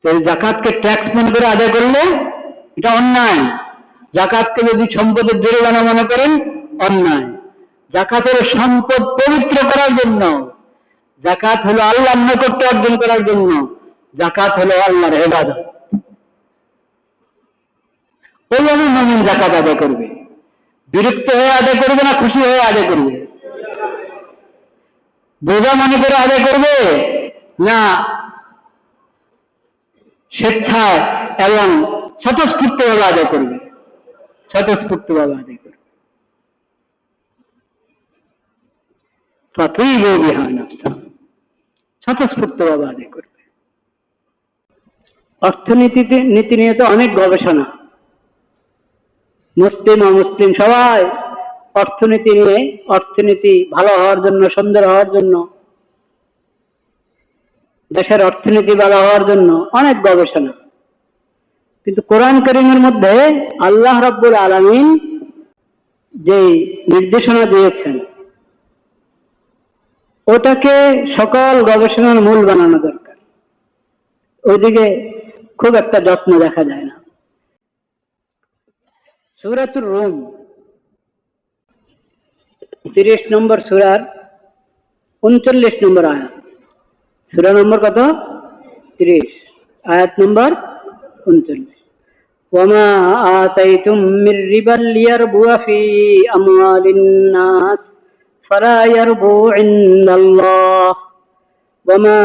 তো জাকাতকে ট্যাক্স মনে করে আদায় করলে এটা অন্যায়। জাকাতকে যদি সম্পদের জরিমানা মনে করেন, অন্যায়। জাকাত হলো সম্পদ পবিত্র করার জন্য, জাকাত হলো আল্লাহর নৈকট্য অর্জন করার জন্য, জাকাত হলো আল্লাহর ইবাদত। ওইভাবে মুমিন জাকাত আদায় করবে। বিরক্ত হয়ে আদায় করবে না খুশি হয়ে আদায় করবে? বোঝা মনে করে আদায় করবে না স্বেচ্ছায় এবং স্বতঃস্ফূর্ত ভাবে আদায় করবে? স্বতঃস্ফূর্ত ভাবে আদায় করবে। স্বতঃস্ফূর্ত ভাবে আদায় করবে। অর্থনীতিতে নীতি নিয়ে তো অনেক গবেষণা, মুসলিম অমুসলিম সবাই অর্থনীতি নিয়ে, অর্থনীতি ভালো হওয়ার জন্য, সুন্দর হওয়ার জন্য, দেশের অর্থনীতি ভালো হওয়ার জন্য অনেক গবেষণা। কিন্তু কোরআন কারীমের মধ্যে আল্লাহ রাব্বুল আলামিন যে নির্দেশনা দিয়েছেন, ওটাকে সকল গবেষণার মূল বানানো দরকার। ওইদিকে খুব একটা যত্ন দেখা যায় না। সূরাতুর রুম 30 নম্বর সূরার 39 নম্বর আয়াত। সূরা নম্বর কত? 30, আয়াত নম্বর 39। وما آتيتم من ربا ليربو في أموال الناس فلا يربو عند الله وما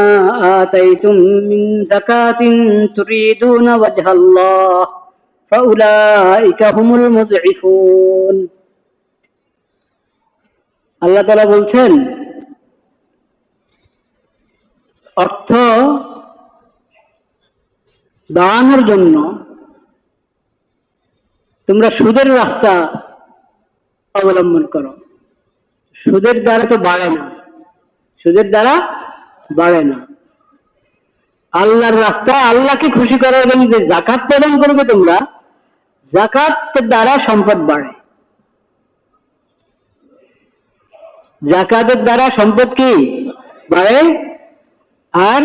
آتيتم من زكاة تريدون وجه الله فأولئك هم المضعفون। আল্লাহ তাআলা বলছেন, অর্থ দানের জন্য তোমরা সুদের রাস্তা অবলম্বন করো। সুদের দ্বারা তো বাড়ে না, সুদের দ্বারা বাড়ে না। আল্লাহর রাস্তা, আল্লাহকে খুশি করার জন্য যে যাকাত প্রদান করবে তোমরা, যাকাতের দ্বারা সম্পদ বাড়ে। যাকাতের দ্বারা সম্পদ কি বাড়ে, আর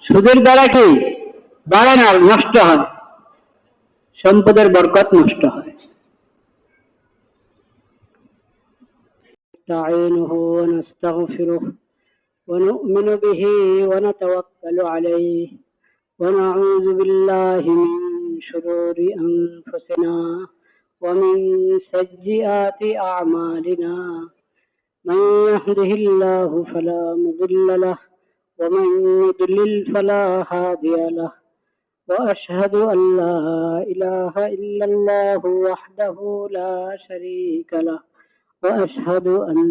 সুদের দ্বারা কি বাড়ে না, নষ্ট হয়, সম্পদের বরকত নষ্ট হয়। نستعينه ونستغفره ونؤمن به ونتوكل عليه ونعوذ بالله من شرور أنفسنا ومن سيئات أعمالنا من يهده الله فلا مضل له ومن يضلل فلا هادي له وأشهد أن لا إله إلا الله وحده لا شريك له وأشهد أن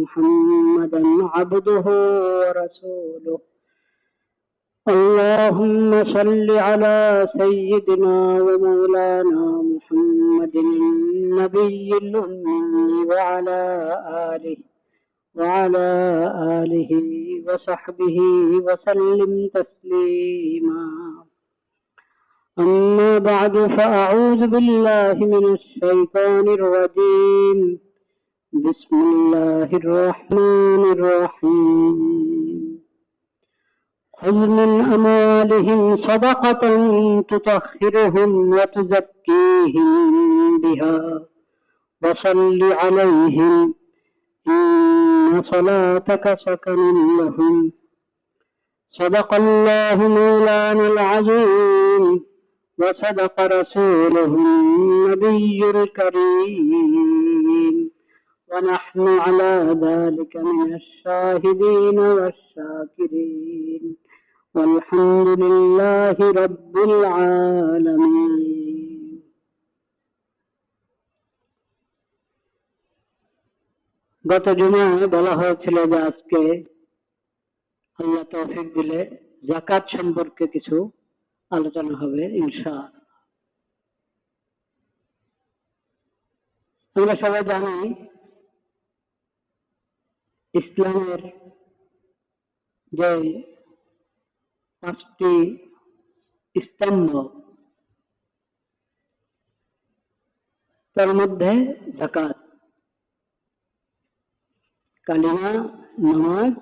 محمدا عبده ورسوله اللهم صل على سيدنا ومولانا محمد النبي الأمي وعلى آله وصحبه وسلم تسليما أما بعد فأعوذ بالله من الشيطان الرجيم بسم الله الرحمن الرحيم خذ من أموالهم صدقة تطهرهم وتزكيهم بها وصل عليهم إن صلاتك سكن لهم صدق الله مولانا العظيم وصدق رسوله النبي الكريم ونحن على ذلك من الشاهدين والشاكرين والحمد لله رب العالمين। গত জুমায় বলা হয়েছিল যে আজকে আল্লাহ তৌফিক দিলে যাকাত সম্পর্কে কিছু আলোচনা হবে ইনশাআল্লাহ। আমরা সবাই জানি ইসলামের যে 5টি স্তম্ভ, তার মধ্যে যাকাত, কালিমা, নামাজ,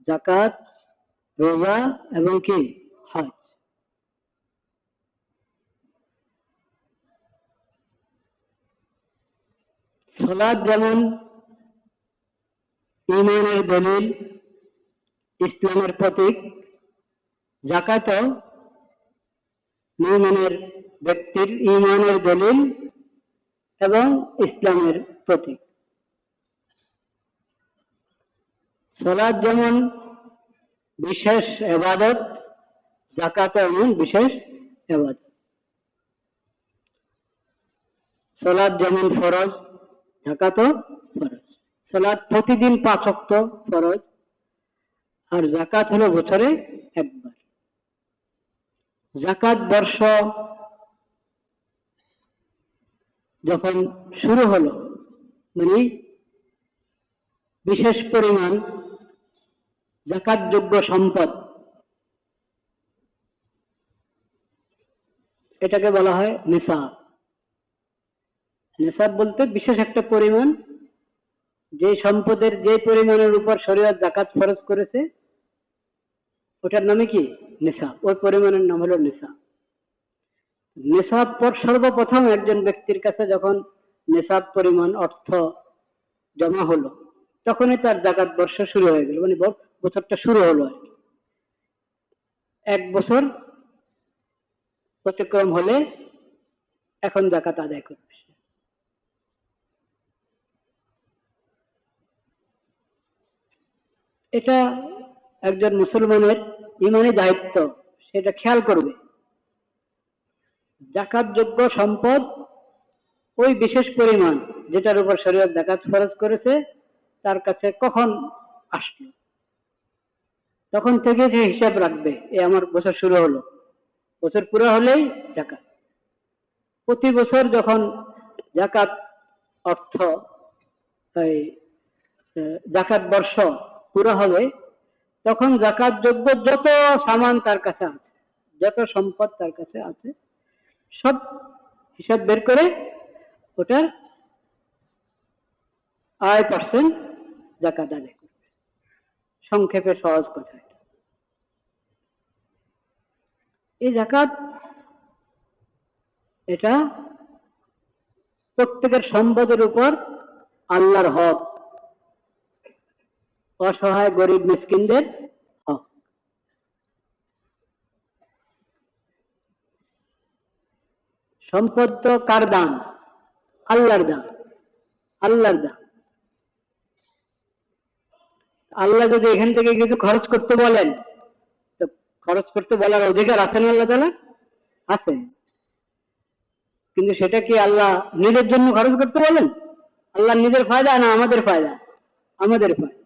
যাকাত, রোজা এবং কি হজ। সালাত যেমন ঈমানের দলিল, ইসলামের প্রতীক, যাকাতও মুমিনের ব্যক্তির ঈমানের দলিল এবং ইসলামের প্রতীক। সালাত যেমন বিশেষ ইবাদত, যাকাতও এমন বিশেষ ইবাদত। সালাত যেমন ফরজ, যাকাতও ফরজ। সালাত প্রতিদিন 5 ওয়াক্ত ফরজ, আর যাকাত হলো বছরে একবার। যাকাত বর্ষ যখন শুরু হলো, মানে বিশেষ পরিমাণ যাকাতযোগ্য সম্পদ, এটাকে বলা হয় নিসাব। নিসাব বলতে বিশেষ একটা পরিমাণ, যে সম্পদের যে পরিমাণের উপর শরীয়ত যাকাত ফরজ করেছে ওটার নামে কি? নিসাব। ওই পরিমাণের নাম হলো নিসাব। নিসাব সর্বপ্রথম একজন ব্যক্তির কাছে যখন নিসাব পরিমাণ অর্থ জমা হলো, তখনই তার যাকাত বর্ষ শুরু হয়ে গেল, মানে বছরটা শুরু হলো আর কি। 1 বছর অতিক্রম হলে এখন যাকাত আদায় করবে। এটা একজন মুসলমানের ইমানি দায়িত্ব, সেটা খেয়াল করবে। যাকাতযোগ্য সম্পদ ওই বিশেষ পরিমাণ যেটার উপর শরীয়ত যাকাত ফরজ করেছে তার কাছে কখন আসলো, তখন থেকে সে হিসাব রাখবে, এ আমার বছর শুরু হলো, বছর পুরো হলেই যাকাত। প্রতি বছর যখন যাকাত অর্থ যাকাত বর্ষ পুরো হবে, তখন যাকাত যোগ্য যত সামান তার কাছে আছে, যত সম্পদ তার কাছে আছে, সব হিসাব বের করে ওটার আয় পার্সেন্ট যাকাত আদায় করবে। সংক্ষেপে সহজ কথা। এই যাকাত এটা প্রত্যেকের সম্পদের উপর আল্লাহর হক, অসহায় গরিব মিসকিনদের হক। সম্পদ তো কার দান? আল্লাহর দান। আল্লাহর দান। আল্লাহ যদি এখান থেকে কিছু খরচ করতে বলেন, তো খরচ করতে বলার অধিকার আছে না আল্লাহ তাআলা? আছে। কিন্তু সেটা কি আল্লাহ নিজের জন্য খরচ করতে বলেন? আল্লাহ নিজের ফায়দা না আমাদের ফায়দা? আমাদের ফায়দা।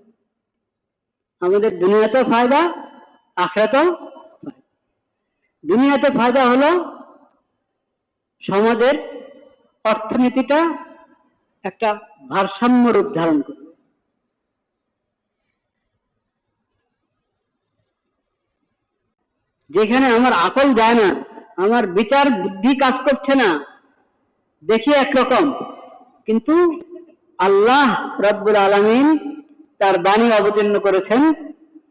আমাদের দুনিয়াতেও ফায়দা, আখিরাতেও ফায়দা। দুনিয়াতে ফায়দা হলো সমাজের অর্থনীতিটা একটা ভারসাম্য রূপ ধারণ করবে। যেখানে আমার আকল যায় না, আমার বিচার বুদ্ধি কাজ করছে না, দেখি একরকম, কিন্তু আল্লাহ রাব্বুল আলামিন তার বাণী অবতীর্ণ করেছেন,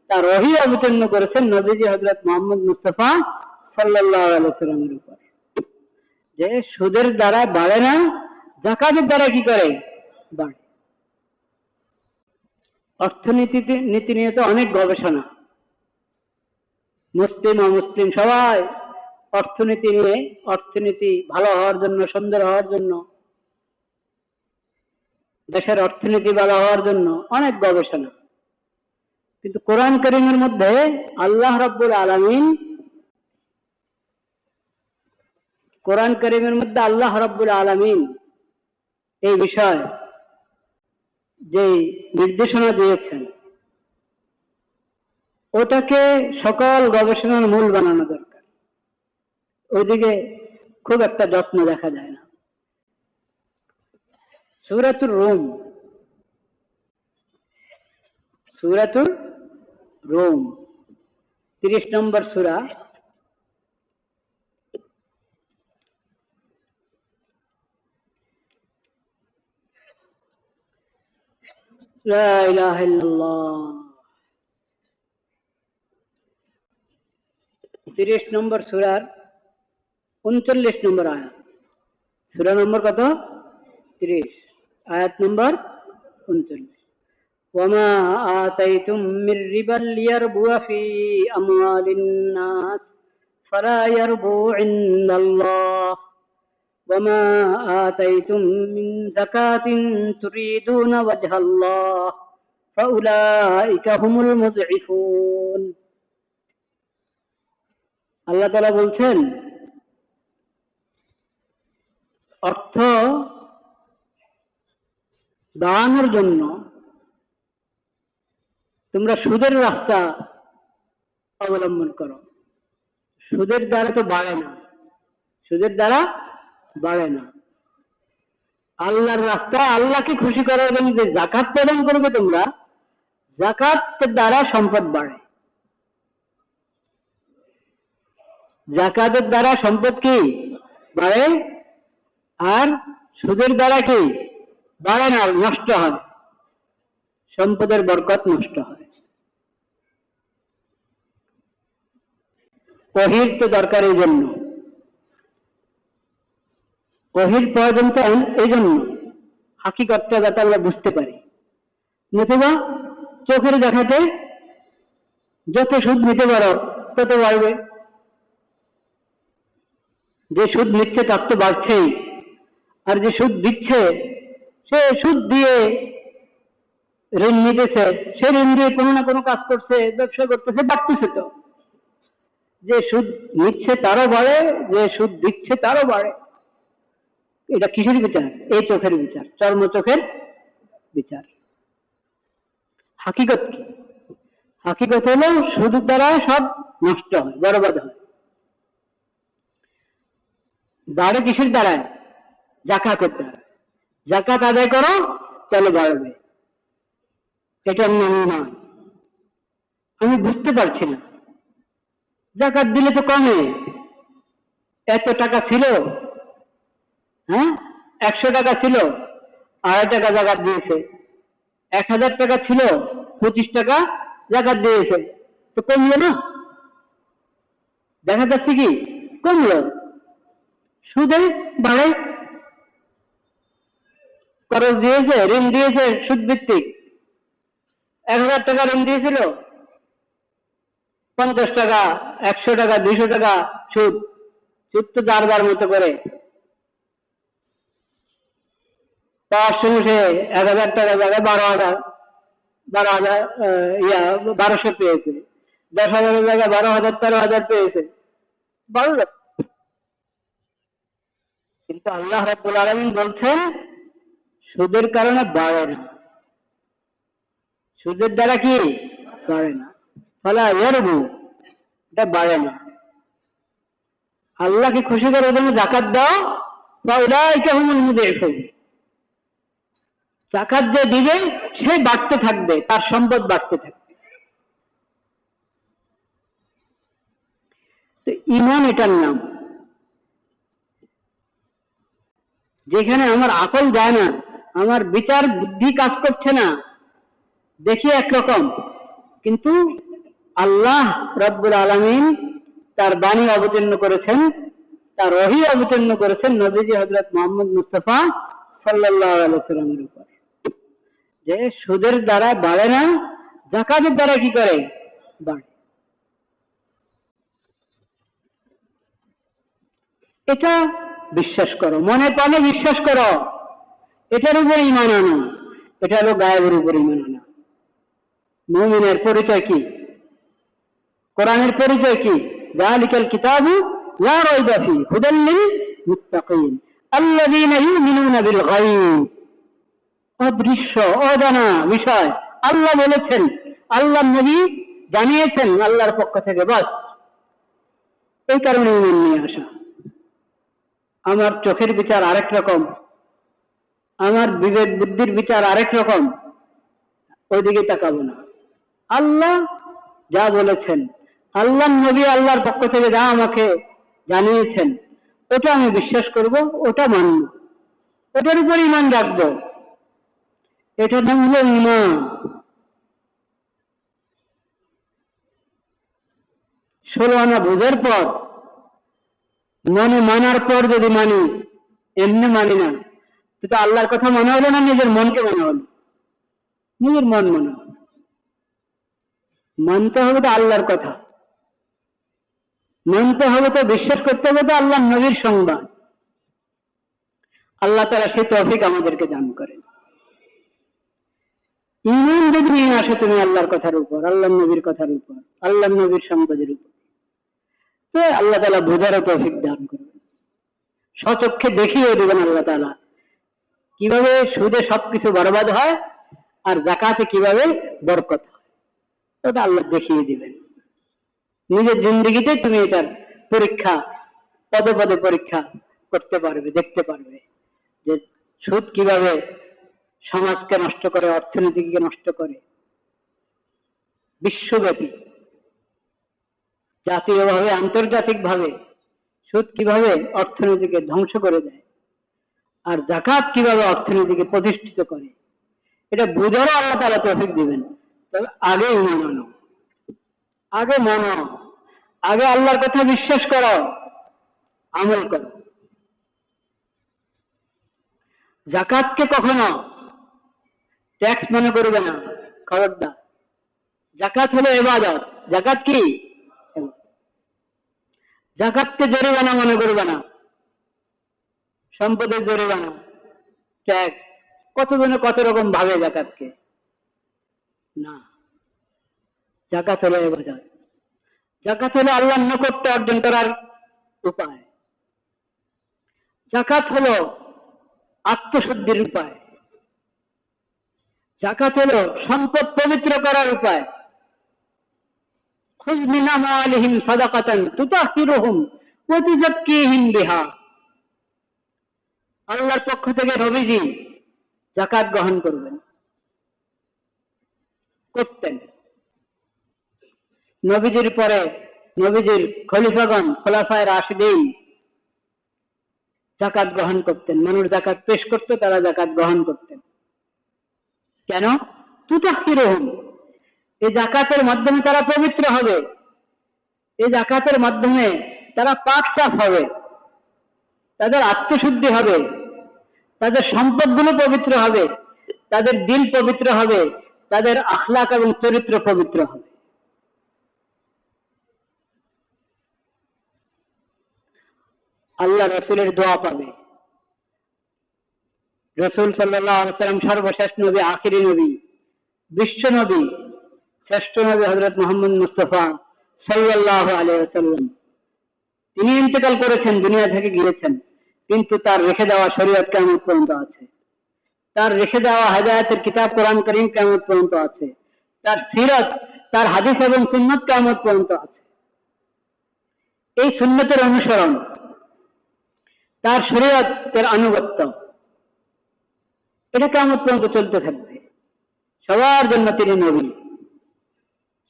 তার ওহী অবতীর্ণ করেছেন নবীজি হযরত মুহাম্মদ মুস্তাফা সাল্লাল্লাহু আলাইহি ওয়াসাল্লামের উপর, যে সুদের দ্বারা বাড়ে না, যাকাতের দ্বারা কি করে? বাড়ে। অর্থনীতিতে নীতি নিয়ে তো অনেক গবেষণা, মুসলিম অমুসলিম সবাই অর্থনীতি নিয়ে, অর্থনীতি ভালো হওয়ার জন্য, সুন্দর হওয়ার জন্য, দেশের অর্থনীতি ভালো হওয়ার জন্য অনেক গবেষণা। কিন্তু কোরআন কারীমের মধ্যে আল্লাহ রাব্বুল আলামিন, কোরআন কারীমের মধ্যে আল্লাহ রাব্বুল আলামিন এই বিষয় যে নির্দেশনা দিয়েছেন, ওটাকে সকল গবেষণার মূল বানানো দরকার। ওইদিকে খুব একটা যত্ন দেখা যায় না। সূরাতুর রুম, সূরাতুর রুম 30 নম্বর সূরা। লা ইলাহা ইল্লাল্লাহ। 30 নম্বর সূরার 39 নম্বর আয়াত। সূরা নম্বর কত? 30। আয়াত নম্বর 39। وما آتيتم من ربا ليربو في أموال الناس فلا يربو عند الله وما آتيتم من زكاة تريدون وجه الله فأولئك هم المضعفون। আল্লাহ তাআলা বলছেন, অর্থ দানের জন্য তোমরা সুদের রাস্তা অবলম্বন করো। সুদের দ্বারা তো বাড়ে না, সুদের দ্বারা বাড়ে না। আল্লাহর রাস্তা, আল্লাহকে খুশি করার জন্য যে যাকাত প্রদান করবে তোমরা, যাকাতের দ্বারা সম্পদ বাড়ে। যাকাতের দ্বারা সম্পদ কি বাড়ে, আর সুদের দ্বারা কি বাড়ে না, নষ্ট হয়, সম্পদের বরকত নষ্ট হয়। ওহীর তো দরকার এই জন্য, ওহীর প্রয়োজন তো এই জন্য হাকিকতটা যাতে আমরা বুঝতে পারি। নতুবা চোখের দেখাতে যত সুদ নিতে পারো তত বাড়বে, যে সুদ নিচ্ছে তার তো বাড়ছেই, আর যে সুদ দিচ্ছে সে সুদ দিয়ে ঋণ নিতেছে, সে ঋণ দিয়ে কোনো না কোনো কাজ করছে, ব্যবসা করতেছে, বাড়তেছে। তো যে সুদ নিচ্ছে তারও বাড়ে, যে সুদ দিচ্ছে তারও বাড়ে। এটা কিসের বিচার? এই চোখের বিচার, চর্ম চোখের বিচার। হাকিকত কি? হাকিকত হলো সুদ দ্বারা সব নষ্ট হয়, বরবাদ হয়। বাড়ে কিসের দ্বারায়? যাকাতের দ্বারা। যাকাত আদায় করো তাহলে বাড়বে, এটার নামই নয়। আমি বুঝতে পারছি না, যাকাত দিলে তো কমে, এত টাকা ছিল, হ্যাঁ 100 টাকা ছিল, 2.5 টাকা যাকাত দিয়েছে। 1000 টাকা ছিল, 25 টাকা যাকাত দিয়েছে, তো কমলো না? দেখা যাচ্ছে কি কমলো, সুদে বাড়ে। খরচ দিয়েছে, ঋণ দিয়েছে সুদ ভিত্তিক, 1000 টাকা ঋণ দিয়েছিল, 50 টাকা, 100 টাকা, 200 টাকা সুদ। সুদ তো যার মতো করে পাওয়ার সঙ্গে সে 1000 টাকা জায়গায় 1200 পেয়েছে, 10,000 জায়গায় 12,000, 13,000 পেয়েছে, বাড়ল। কিন্তু আল্লাহ রাব্বুল আলামিন বলছেন সুদের কারণে বাড়ে না, সুদের দ্বারা কি বাড়ে না, ফলা ইয়ারবু, এটা বাড়ে না। আল্লাহকে খুশি করার জন্য যাকাত দাও, ফাউলাইকা হুমুল মুযিফুন। যাকাত যে দিবে সে বাড়তে থাকবে, তার সম্পদ বাড়তে থাকবে। তো ঈমান এটার নাম। যেখানে আমার আকল যায় না, আমার বিচার বুদ্ধি কাজ করছে না, দেখি একরকম, কিন্তু আল্লাহ রাব্বুল আলামিন তার বাণী অবতীর্ণ করেছেন, তার ওহী অবতীর্ণ করেছেন নবীজি হযরত মুহাম্মদ মুস্তাফা সাল্লাল্লাহু আলাইহি ওয়াসাল্লামের উপর, যে সুদের দ্বারা বাড়ে না, যাকাতের দ্বারা কি করে বাড়ে। এটা বিশ্বাস করো, মনে প্রাণে বিশ্বাস করো, এটার উপর ঈমান আনো। এটা হলো গায়েবের উপর ঈমান আনা। মুমিনের পরিচয় কি? কোরআনের পরিচয় কি? যালিকাল কিতাবু লা রাইবা ফীহি হুদাল লিল মুত্তাকিন আল্লাযীনা ইউমিনুনা বিল গায়ব। অদৃশ্য, অজানা বিষয় আল্লাহ বলেছেন, আল্লাহর নবী জানিয়েছেন আল্লাহর পক্ষ থেকে, বাস এই কারণে ঈমান নিয়ে আসা। আমার চোখের বিচার আরেক রকম, আমার বিবেক বুদ্ধির বিচার আরেক রকম, ওইদিকে তাকাবো না। আল্লাহ যা বলেছেন, আল্লাহর নবী আল্লাহর পক্ষ থেকে যা আমাকে জানিয়েছেন, ওটা আমি বিশ্বাস করব, ওটা মানব, ওটার উপর ঈমান রাখবো। এটার নাম হলো ঈমান। 16 আনা বোঝার পর, মনে মানার পর যদি মানি, এমনি মানি না, তো আল্লাহর কথা মনে হলো না, নিজের মনকে মনে হলো, নিজের মন মনে হলো। মানতে হবে তো আল্লাহর কথা, মানতে হবে তো, বিশ্বাস করতে হবে তো আল্লাহ নবীর সংবাদ। আল্লাহ তাআলা সেই তৌফিক আমাদেরকে দান করেন। ঈমান যদি নিয়ে আসে তুমি আল্লাহর কথার উপর, আল্লাহর নবীর কথার উপর, আল্লাহর নবীর সংবাদের উপর, তো আল্লাহ তাআলা বোঝারও তৌফিক দান করবেন, স্বচক্ষে দেখিয়ে দেবেন আল্লাহ তাআলা কিভাবে সুদে সবকিছু বরবাদ হয় আর যাকাতে কিভাবে বরকত হয়, ওটা আল্লাহ দেখিয়ে দিবেন। নিজের জিন্দগিতে তুমি এটার পরীক্ষা, পদে পদে পরীক্ষা করতে পারবে, দেখতে পারবে যে সুদ কিভাবে সমাজকে নষ্ট করে, অর্থনীতিকে নষ্ট করে, বিশ্বব্যাপী জাতীয়ভাবে আন্তর্জাতিকভাবে সুদ কিভাবে অর্থনীতিকে ধ্বংস করে দেয়, আর যাকাত কিভাবে অর্থনীতিকে প্রতিষ্ঠিত করে, এটা বুঝারও আল্লাহ তাআলা তৌফিক দিবেন। তবে আগে ঈমান আনো, আগে মানো, আগে আল্লাহর কথা বিশ্বাস করো, আমল করো। যাকাতকে কখনো ট্যাক্স মনে করবে না, খবরদার। যাকাত হলো ইবাদত। যাকাত কি? যাকাতকে জরিমানা মনে করবে না, সম্পদের জরিমানা, ট্যাক্স, কতজনে কত রকম ভাবে যাকাতকে। না, যাকাত হলো ইবাদত। যাকাত হলো আল্লাহর নৈকট্য অর্জন করার উপায়। যাকাত হলো আত্মশুদ্ধির উপায়। যাকাত হলো সম্পদ পবিত্র করার উপায়। খুয মিন আমওয়ালিহিম সাদাকাতান তুতাহহিরুহুম ওয়া তুযাক্কিহিম বিহা। আল্লাহর পক্ষ থেকে নবীজি যাকাত গ্রহণ করবেন, করতেন। নবীজির পরে নবীজির খলিফাগণ, খোলাফায়ে রাশিদিন যাকাত গ্রহণ করতেন। মানুষ যাকাত পেশ করতে, তারা যাকাত গ্রহণ করতেন। কেন? তুতাহহিরুহুম, এই যাকাতের মাধ্যমে তারা পবিত্র হবে, এই যাকাতের মাধ্যমে তারা পাক সাফ হবে, তাদের আত্মশুদ্ধি হবে, তাদের সম্পদগুলো পবিত্র হবে, তাদের দিল পবিত্র হবে, তাদের আখলাক এবং চরিত্র পবিত্র হবে। আল্লাহ রাসূলের দোয়া পাবে। রাসূল সাল্লাল্লাহু আলাইহি ওয়াসাল্লাম সর্বশেষ নবী, আখিরি নবী, বিশ্ব নবী, শ্রেষ্ঠ নবী হযরত মুহাম্মদ মুস্তাফা সাল্লাল্লাহু আলাইহি ওয়াসাল্লাম, তিনি ইন্তেকাল করেছেন, দুনিয়া থেকে গিয়েছেন, কিন্তু তার রেখে দেওয়া শরীয়ত কিয়ামত পর্যন্ত আছে, তার রেখে দেওয়া হেদায়েতের কিতাব কোরআন কারীম কিয়ামত পর্যন্ত আছে, তার সিরাত, তার হাদিস এবং সুন্নাত কিয়ামত পর্যন্ত আছে। এই সুন্নতের অনুসরণ, তার শরীয়তের আনুগত্য, এটা কিয়ামত পর্যন্ত চলতে থাকবে। সবার জন্য তিনি নবী,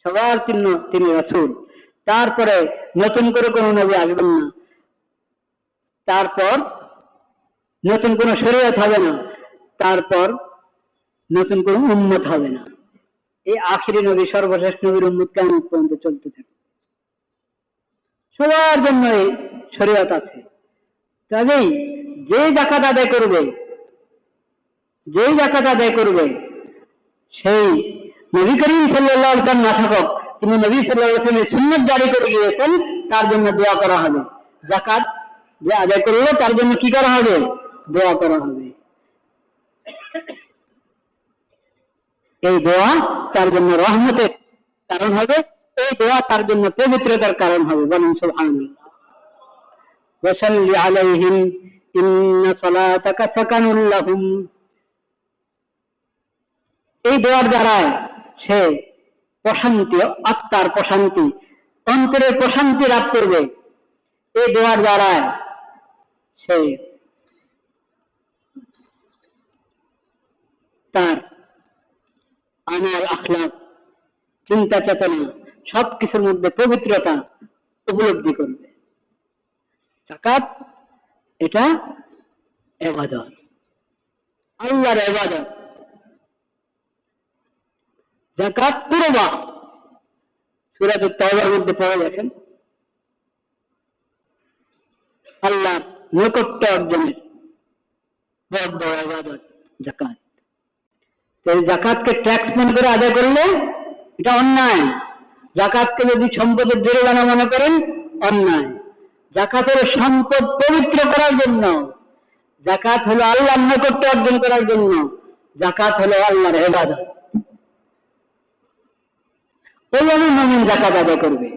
সবার জন্য তিনি রাসূল। তারপরে নতুন করে কোনো নবী আসবেন না, তারপর নতুন কোনো শরীয়ত হবে না, তারপর নতুন কোনো উম্মত হবে না। এই আখিরি নবী, সর্বশেষ নবীর উম্মত কিয়ামত পর্যন্ত চলতে থাকে। সবার জন্য এই শরীয়ত আছে। তবেই যে যাকাত আদায় করবে, যেই যাকাত আদায় করবে, সেই নবী করিম সাল্লাল্লাহু আলাইহি ওয়াসাল্লাম না থাকুক, তিনি নবী সাল্লাল্লাহু আলাইহি ওয়াসাল্লামের সুন্নাত জারি করে গিয়েছেন, তার জন্য দোয়া করা হবে। যাকাত যে আদায় করলো তার জন্য কি করা হবে? দোয়া করা হবে। এই দোয়া তার জন্য রহমতের কারণ হবে, এই দোয়া তার জন্য পবিত্রতার কারণ হবে। বলেন সুবহানাল্লাহ। ওয়াসাল্লি আলাইহিম ইন্না সালাতাকা সাকানুল লাহুম। এই দোয়ার দ্বারা সে প্রশান্তি, আত্মার প্রশান্তি, অন্তরের প্রশান্তি লাভ করবে। এই দোয়ার দ্বারা সে তার আমল, আখলাক, চিন্তা চেতনা সবকিছুর মধ্যে পবিত্রতা উপলব্ধি করবে। যাকাত এটা ইবাদত, আল্লাহর ইবাদত। যাকাত কুরবা, সূরা তাওবার মধ্যে পাওয়া যাবেন। আল্লাহ নৈকট্য অর্জনের बहुत बड़ा इबादत জাকাত। তাই জাকাতকে ট্যাক্স মনে করে আদায় করলে এটা অন্যায়। জাকাতকে যদি সম্পদের জরিমানা মনে করেন অন্যায়। জাকাত হলো সম্পদ পবিত্র করার জন্য, জাকাত হলো আল্লাহর নৈকট্য অর্জন করার জন্য, জাকাত হলো আল্লাহর ইবাদত। ওইভাবে মুমিন জাকাত আদায় করবে,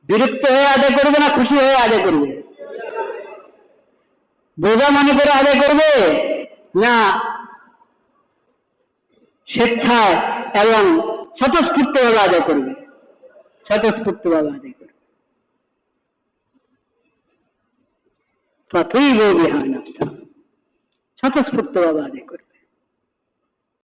বিরক্ত হয়ে আদায় করবে না খুশি হয়ে আদায় করবে? বোঝা মনে করে আদায় করবে না স্বেচ্ছায় এবং স্বতঃস্ফূর্ত ভাবে আদায় করবে? স্বতঃস্ফূর্ত ভাবে আদায় করবে। স্বতঃস্ফূর্ত ভাবে আদায় করবে।